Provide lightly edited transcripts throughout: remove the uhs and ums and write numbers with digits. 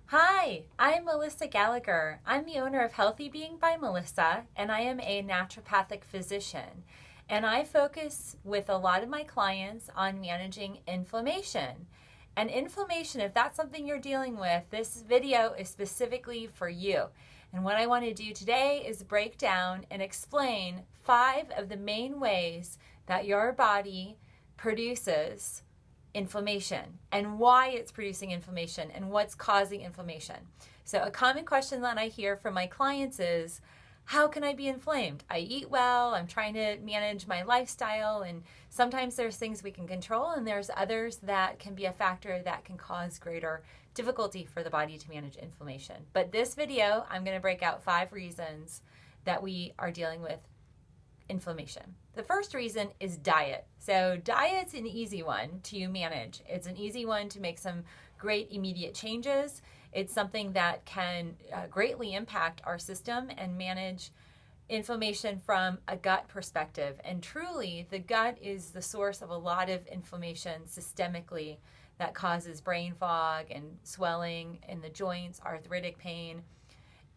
Hi, I'm Melissa Gallagher. I'm the owner of Healthy Being by Melissa, and I am a naturopathic physician. And I focus with a lot of my clients on managing inflammation. And inflammation, if that's something you're dealing with, this video is specifically for you. And what I want to do today is break down and explain 5 of the main ways that your body produces inflammation and why it's producing inflammation and what's causing inflammation. So a common question that I hear from my clients is, how can I be inflamed? I eat well, I'm trying to manage my lifestyle, and sometimes there's things we can control and there's others that can be a factor that can cause greater difficulty for the body to manage inflammation. But this video, I'm going to break out 5 reasons that we are dealing with inflammation. The first reason is diet. So diet's an easy one to manage. It's an easy one to make some great immediate changes. It's something that can greatly impact our system and manage inflammation from a gut perspective. And truly, the gut is the source of a lot of inflammation systemically that causes brain fog and swelling in the joints, arthritic pain,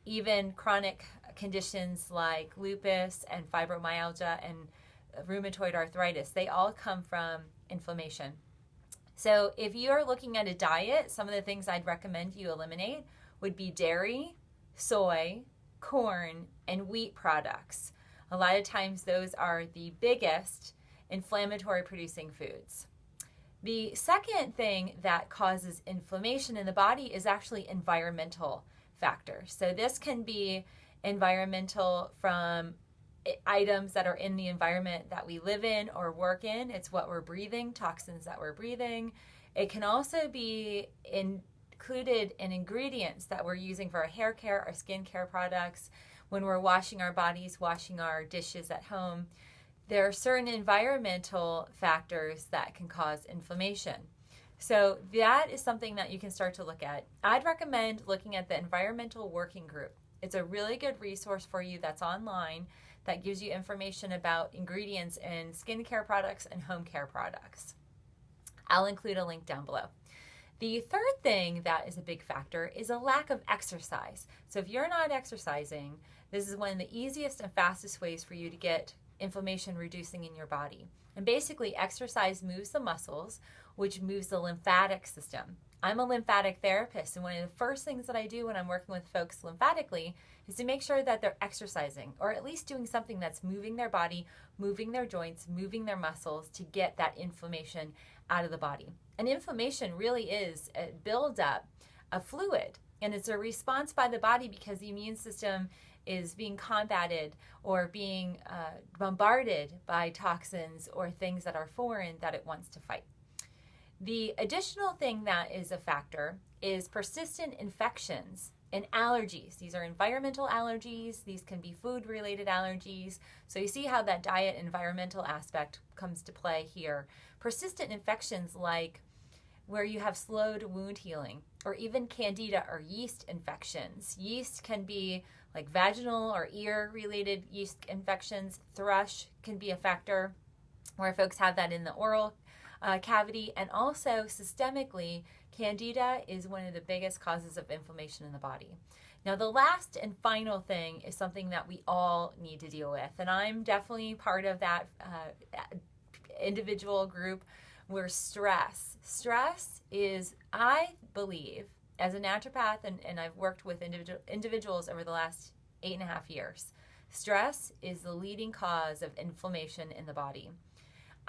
even chronic conditions like lupus and fibromyalgia and rheumatoid arthritis. They all come from inflammation. So if you are looking at a diet, some of the things I'd recommend you eliminate would be dairy, soy, corn, and wheat products. A lot of times those are the biggest inflammatory producing foods. The second thing that causes inflammation in the body is actually environmental factors. So this can be environmental from items that are in the environment that we live in or work in. It's what we're breathing, toxins that we're breathing. It can also be included in ingredients that we're using for our hair care, our skin care products, when we're washing our bodies, washing our dishes at home. There are certain environmental factors that can cause inflammation. So that is something that you can start to look at. I'd recommend looking at the Environmental Working Group. It's a really good resource for you that's online that gives you information about ingredients in skincare products and home care products. I'll include a link down below. The third thing that is a big factor is a lack of exercise. So if you're not exercising, this is one of the easiest and fastest ways for you to get inflammation reducing in your body. And basically, exercise moves the muscles, which moves the lymphatic system. I'm a lymphatic therapist, and one of the first things that I do when I'm working with folks lymphatically is to make sure that they're exercising, or at least doing something that's moving their body, moving their joints, moving their muscles to get that inflammation out of the body. And inflammation really is a buildup of fluid, and it's a response by the body because the immune system is being combated or being bombarded by toxins or things that are foreign that it wants to fight. The additional thing that is a factor is persistent infections and allergies. These are environmental allergies. These can be food-related allergies. So you see how that diet environmental aspect comes to play here. Persistent infections like where you have slowed wound healing, or even candida or yeast infections. Yeast can be like vaginal or ear-related yeast infections. Thrush can be a factor where folks have that in the oral cavity, and also systemically, candida is one of the biggest causes of inflammation in the body. Now, the last and final thing is something that we all need to deal with, and I'm definitely part of that individual group where stress is, I believe, as a naturopath, and I've worked with individuals over the last 8.5 years, stress is the leading cause of inflammation in the body.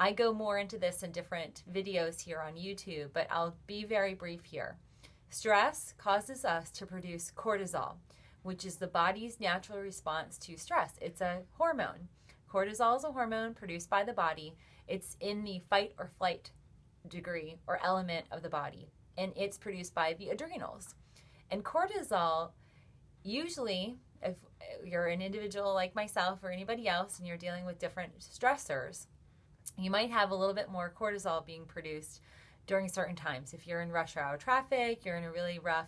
I go more into this in different videos here on YouTube, but I'll be very brief here. Stress causes us to produce cortisol, which is the body's natural response to stress. It's a hormone. Cortisol is a hormone produced by the body. It's in the fight or flight degree or element of the body, and it's produced by the adrenals. And cortisol, usually, if you're an individual like myself or anybody else and you're dealing with different stressors, you might have a little bit more cortisol being produced during certain times. If you're in rush hour traffic, you're in a really rough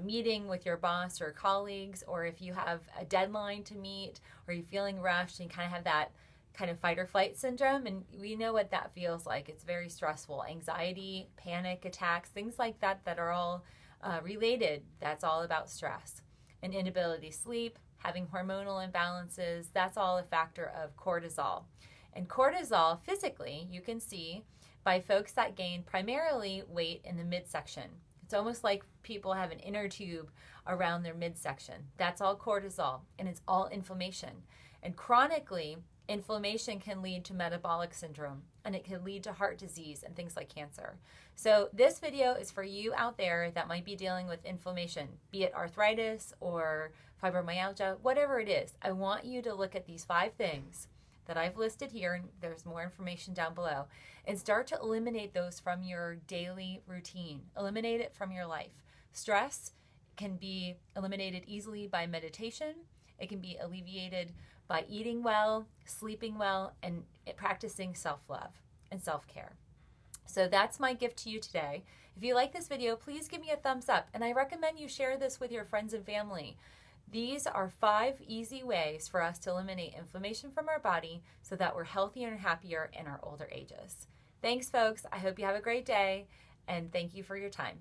meeting with your boss or colleagues, or if you have a deadline to meet, or you're feeling rushed and you kind of have that kind of fight or flight syndrome, and we know what that feels like. It's very stressful. Anxiety, panic attacks, things like that that are all related, that's all about stress. An inability to sleep, having hormonal imbalances, that's all a factor of cortisol. And cortisol, physically, you can see by folks that gain primarily weight in the midsection. It's almost like people have an inner tube around their midsection. That's all cortisol, and it's all inflammation. And chronically, inflammation can lead to metabolic syndrome, and it can lead to heart disease and things like cancer. So this video is for you out there that might be dealing with inflammation, be it arthritis or fibromyalgia, whatever it is. I want you to look at these 5 things that I've listed here, and there's more information down below, and start to eliminate those from your daily routine. Eliminate it from your life. Stress can be eliminated easily by meditation. It can be alleviated by eating well, sleeping well, and practicing self-love and self-care. So that's my gift to you today. If you like this video, please give me a thumbs up, and I recommend you share this with your friends and family. These are 5 easy ways for us to eliminate inflammation from our body so that we're healthier and happier in our older ages. Thanks, folks. I hope you have a great day, and thank you for your time.